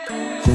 What's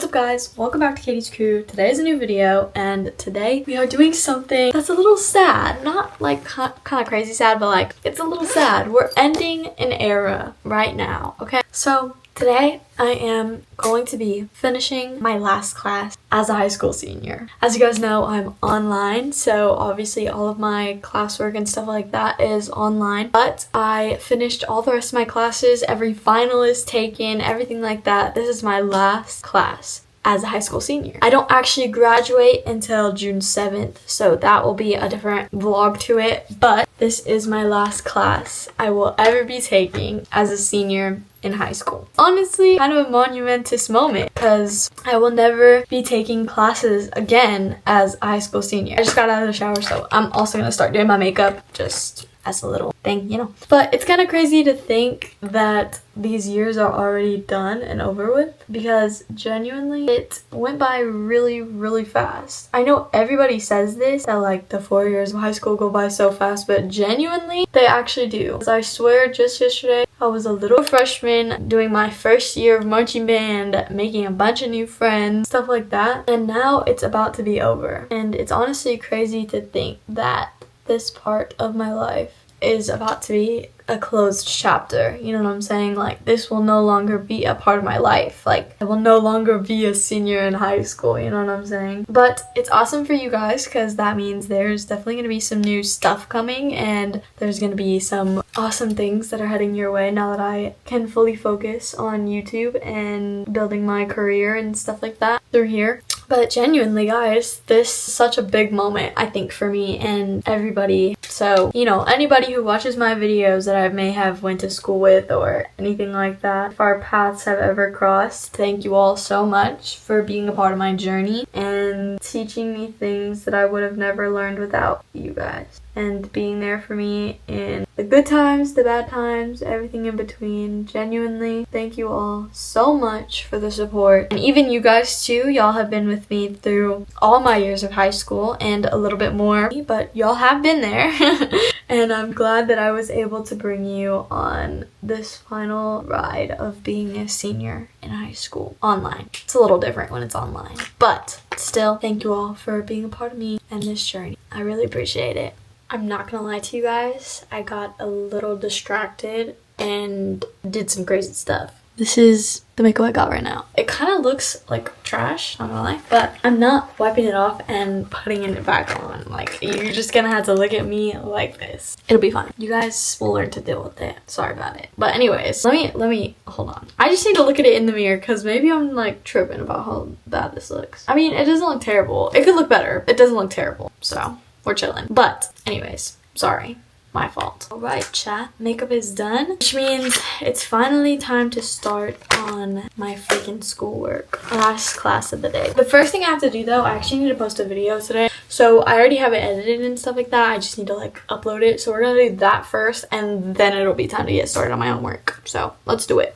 up guys, welcome back to Katie's Crew. Today is a new video and today we are doing something that's a little sad. Not like kind of crazy sad, but like it's a little sad. We're ending an era right now, okay? So today I am going to be finishing my last class as a high school senior. As you guys know, I'm online, so obviously all of my classwork and stuff like that is online. But I finished all the rest of my classes, every final is taken, everything like that. This is my last class as a high school senior. I don't actually graduate until June 7th, so that will be a different vlog to it, but this is my last class I will ever be taking as a senior in high school. Honestly, kind of a monumentous moment because I will never be taking classes again as a high school senior. I just got out of the shower, so I'm also gonna start doing my makeup just as a little thing, you know. But it's kind of crazy to think that these years are already done and over with because genuinely it went by really fast. I know everybody says this, that like the 4 years of high school go by so fast, but genuinely they actually do. I swear just yesterday I was a little freshman doing my first year of marching band, making a bunch of new friends, stuff like that, and now it's about to be over. And it's honestly crazy to think that this part of my life is about to be a closed chapter. You know what I'm saying? Like, this will no longer be a part of my life. Like, I will no longer be a senior in high school, you know what I'm saying? But it's awesome for you guys because that means there's definitely going to be some new stuff coming and there's going to be some awesome things that are heading your way now that I can fully focus on YouTube and building my career and stuff like that through here. But genuinely, guys, this is such a big moment, I think, for me and everybody. So, you know, anybody who watches my videos that I may have went to school with or anything like that, if our paths have ever crossed, thank you all so much for being a part of my journey and teaching me things that I would have never learned without you guys. And being there for me in the good times, the bad times, everything in between. Genuinely, thank you all so much for the support. And even you guys too, y'all have been with me through all my years of high school and a little bit more, but y'all have been there. And I'm glad that I was able to bring you on this final ride of being a senior in high school online. It's a little different when it's online, but still, thank you all for being a part of me and this journey. I really appreciate it. I'm not gonna lie to you guys, I got a little distracted and did some crazy stuff. This is the makeup I got right now. It kind of looks like trash, not gonna lie, but I'm not wiping it off and putting it back on. Like, you're just gonna have to look at me like this. It'll be fine. You guys will learn to deal with it. Sorry about it. But anyways, let me hold on. I just need to look at it in the mirror because maybe I'm like tripping about how bad this looks. I mean, it doesn't look terrible. It could look better. It doesn't look terrible, so we're chilling. But anyways, sorry. My fault. Alright, chat. Makeup is done, which means it's finally time to start on my freaking schoolwork. Last class of the day. The first thing I have to do though, I actually need to post a video today. So I already have it edited and stuff like that. I just need to like upload it. So we're gonna do that first and then it'll be time to get started on my homework. So let's do it.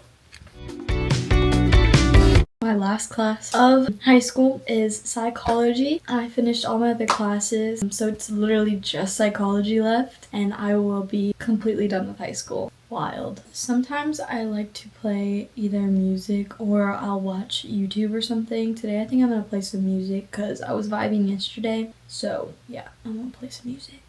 My last class of high school is psychology. I finished all my other classes, so it's literally just psychology left, and I will be completely done with high school. Wild. Sometimes I like to play either music or I'll watch YouTube or something. Today I think I'm gonna play some music because I was vibing yesterday. So yeah, I'm gonna play some music.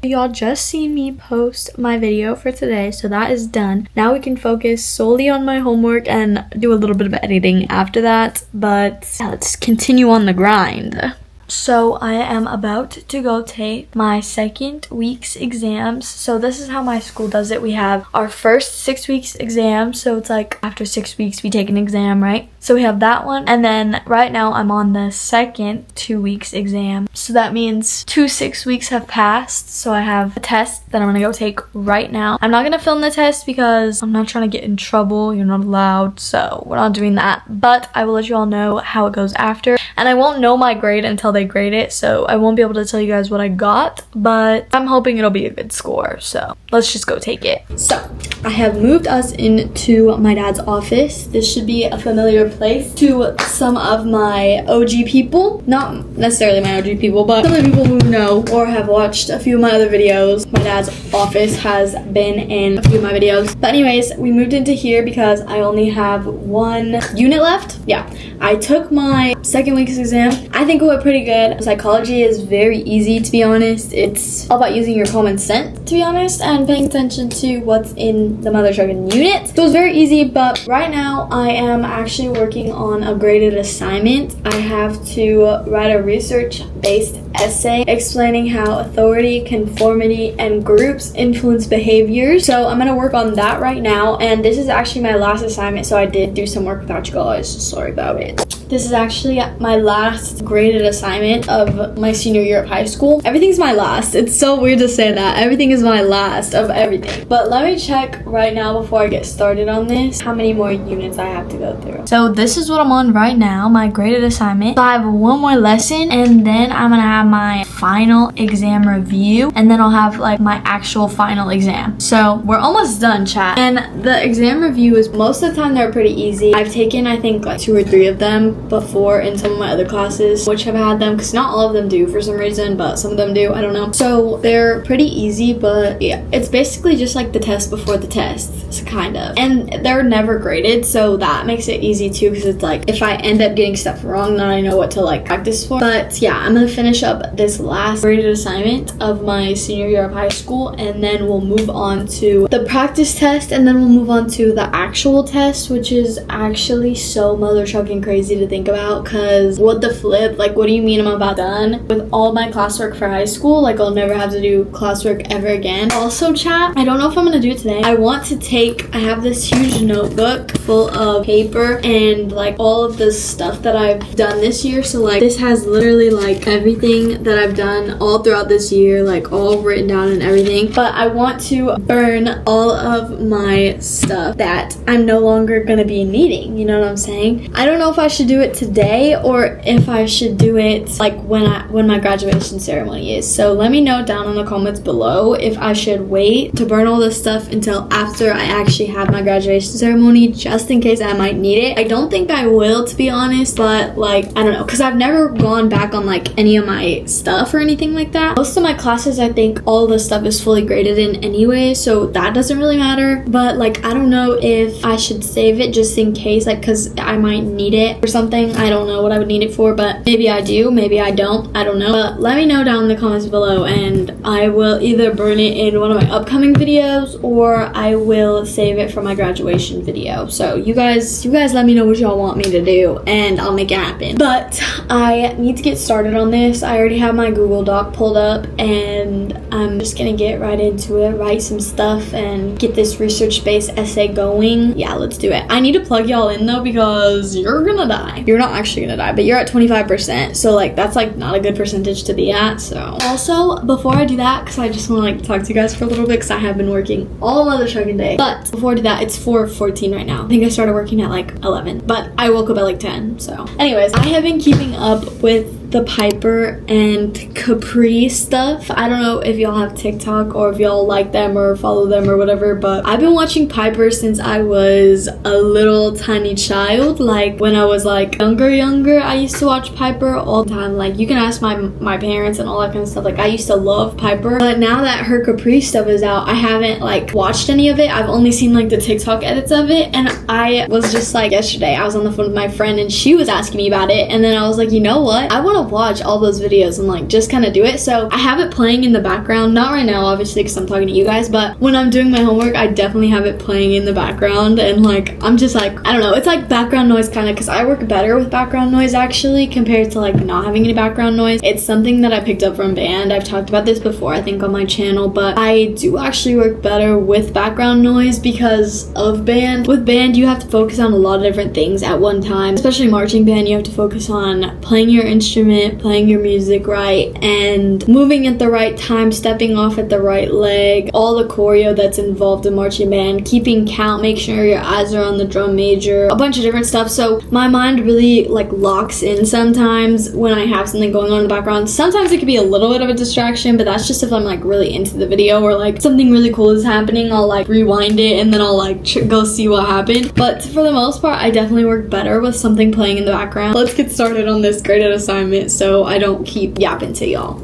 Y'all just seen me post my video for today, so that is done. Now we can focus solely on my homework and do a little bit of editing after that, but yeah, let's continue on the grind. So I am about to go take my second week's exams. So this is how my school does it. We have our first 6 weeks exam. So it's like after 6 weeks we take an exam, right? So we have that one. And then right now I'm on the second 2 weeks exam. So that means 2 6 weeks have passed. So I have a test that I'm gonna go take right now. I'm not gonna film the test because I'm not trying to get in trouble. You're not allowed. So we're not doing that. But I will let you all know how it goes after. And I won't know my grade until they grade it, so I won't be able to tell you guys what I got, but I'm hoping it'll be a good score. So let's just go take it. So I have moved us into my dad's office. This should be a familiar place to some of my OG people. Not necessarily my OG people, but some of the people who know or have watched a few of my other videos. My dad's office has been in a few of my videos. But anyways, we moved into here because I only have 1 unit left. Yeah, I took my second week's exam. I think it went pretty good. Psychology is very easy, to be honest. It's all about using your common sense, to be honest, and paying attention to what's in the mother chugging unit. So it's very easy, but right now I am actually working on a graded assignment. I have to write a research-based essay explaining how authority, conformity, and groups influence behaviors. So I'm gonna work on that right now, and this is actually my last assignment, so I did do some work without you guys. Sorry about it. This is actually my last graded assignment of my senior year of high school. Everything's my last. It's so weird to say that. Everything is my last of everything. But let me check right now before I get started on this how many more units I have to go through. So this is what I'm on right now, my graded assignment. So I have 1 more lesson, and then I'm gonna have my final exam review, and then I'll have like my actual final exam. So we're almost done, chat. And the exam review is, most of the time they're pretty easy. I've taken I think like 2 or 3 of them before in some of my other classes, which have had them, because not all of them do for some reason, but some of them do. I don't know. So they're pretty easy, but yeah, it's basically just like the test before the test, kind of. And they're never graded, so that makes it easy too, because it's like if I end up getting stuff wrong, then I know what to like practice for. But yeah, I'm gonna finish up this last graded assignment of my senior year of high school, and then we'll move on to the practice test, and then we'll move on to the actual test, which is actually so mother chucking crazy to think about, because what the flip, like what do you mean I'm about done with all my classwork for high school? Like I'll never have to do classwork ever again. Also, chat, I don't know if I'm gonna do it today. I have this huge notebook full of paper and like all of the stuff that I've done this year. So like this has literally like everything that I've done all throughout this year, like all written down and everything. But I want to burn all of my stuff that I'm no longer gonna be needing, you know what I'm saying? I don't know if I should do it today or if I should do it like when my graduation ceremony is. So let me know down in the comments below if I should wait to burn all this stuff until after I actually have my graduation ceremony, just in case I might need it. I don't think I will, to be honest, but like I don't know, because I've never gone back on like any of my stuff or anything like that. Most of my classes, I think all the stuff is fully graded in anyway, so that doesn't really matter. But like I don't know if I should save it just in case, like because I might need it or something. I don't know what I would need it for, but maybe I do, maybe I don't, I don't know. But let me know down in the comments below, and I will either burn it in one of my upcoming videos or I will save it for my graduation video. So you guys let me know what y'all want me to do and I'll make it happen. But I need to get started on this. I already have my Google Doc pulled up and I'm just gonna get right into it, write some stuff and get this research-based essay going. Yeah, let's do it. I need to plug y'all in though, because you're gonna die. You're not actually gonna die, but you're at 25%, so like that's like not a good percentage to be at. So also, before I do that, because I just want to like talk to you guys for a little bit, because I have been working all mother chugging day. But before I do that, it's 4:14 right now. I think I started working at like 11, but I woke up at like 10. So anyways, I have been keeping up with the Piper and Capri stuff. I don't know if y'all have TikTok or if y'all like them or follow them or whatever, but I've been watching Piper since I was a little tiny child. Like when I was like younger, I used to watch Piper all the time. Like you can ask my parents and all that kind of stuff. Like I used to love Piper, but now that her Capri stuff is out, I haven't like watched any of it. I've only seen like the TikTok edits of it, and I was just like yesterday I was on the phone with my friend and she was asking me about it, and then I was like, you know what, I want to watch all those videos and like just kind of do it. So I have it playing in the background, not right now obviously because I'm talking to you guys, but when I'm doing my homework I definitely have it playing in the background, and like I'm just like, I don't know, it's like background noise kind of, because I work better with background noise actually compared to like not having any background noise. It's something that I picked up from band. I've talked about this before I think on my channel, but I do actually work better with background noise because of band. With band you have to focus on a lot of different things at one time, especially marching band. You have to focus on playing your instrument, playing your music right, and moving at the right time, stepping off at the right leg, all the choreo that's involved in marching band, keeping count, make sure your eyes are on the drum major, a bunch of different stuff. So my mind really like locks in sometimes when I have something going on in the background. Sometimes it could be a little bit of a distraction, but that's just if I'm like really into the video or like something really cool is happening. I'll like rewind it and then I'll like go see what happened. But for the most part I definitely work better with something playing in the background. Let's get started on this graded assignment so I don't keep yapping to y'all.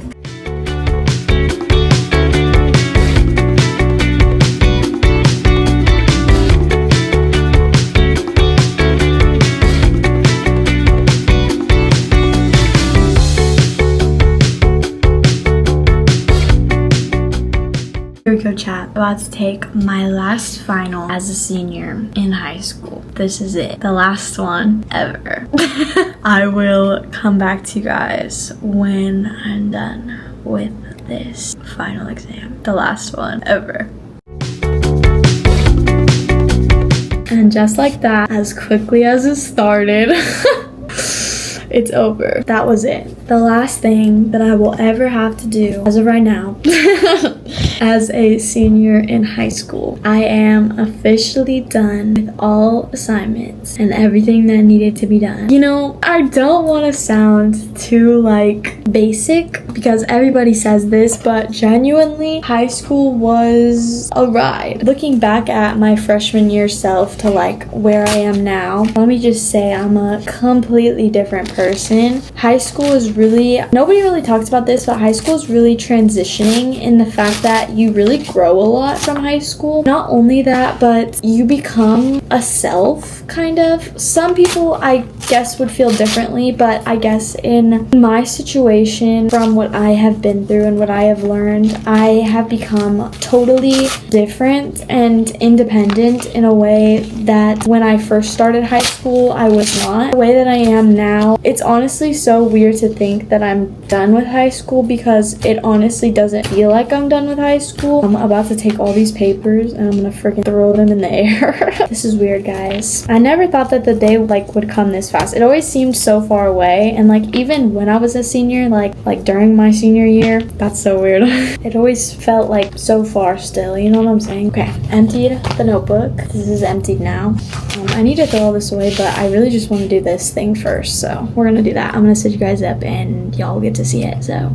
Here we go, chat. About to take my last final as a senior in high school. This is it. The last one ever. I will come back to you guys when I'm done with this final exam. The last one ever. And just like that, as quickly as it started, it's over. That was it. The last thing that I will ever have to do as of right now as a senior in high school. I am officially done with all assignments and everything that needed to be done. You know, I don't want to sound too like basic because everybody says this, but genuinely high school was a ride. Looking back at my freshman year self to like where I am now, let me just say I'm a completely different person. High school is really, nobody really talks about this, but high school is really transitioning in the fact that you really grow a lot from high school. Not only that, but you become a self, kind of. Some people I guess would feel differently, but I guess in my situation, from what I have been through and what I have learned, I have become totally different and independent in a way that when I first started high school, I was not. The way that I am now, it's honestly so weird to think that I'm done with high school because it honestly doesn't feel like I'm done with high school. I'm about to take all these papers and I'm gonna freaking throw them in the air. This is weird, guys. I never thought that the day like would come this fast. It always seemed so far away, and like even when I was a senior, like during my senior year, that's so weird. It always felt like so far still, you know what I'm saying? Okay, emptied the notebook. This is emptied now. I need to throw all this away, but I really just want to do this thing first, so we're gonna do that. I'm gonna set you guys up and y'all get to see it, so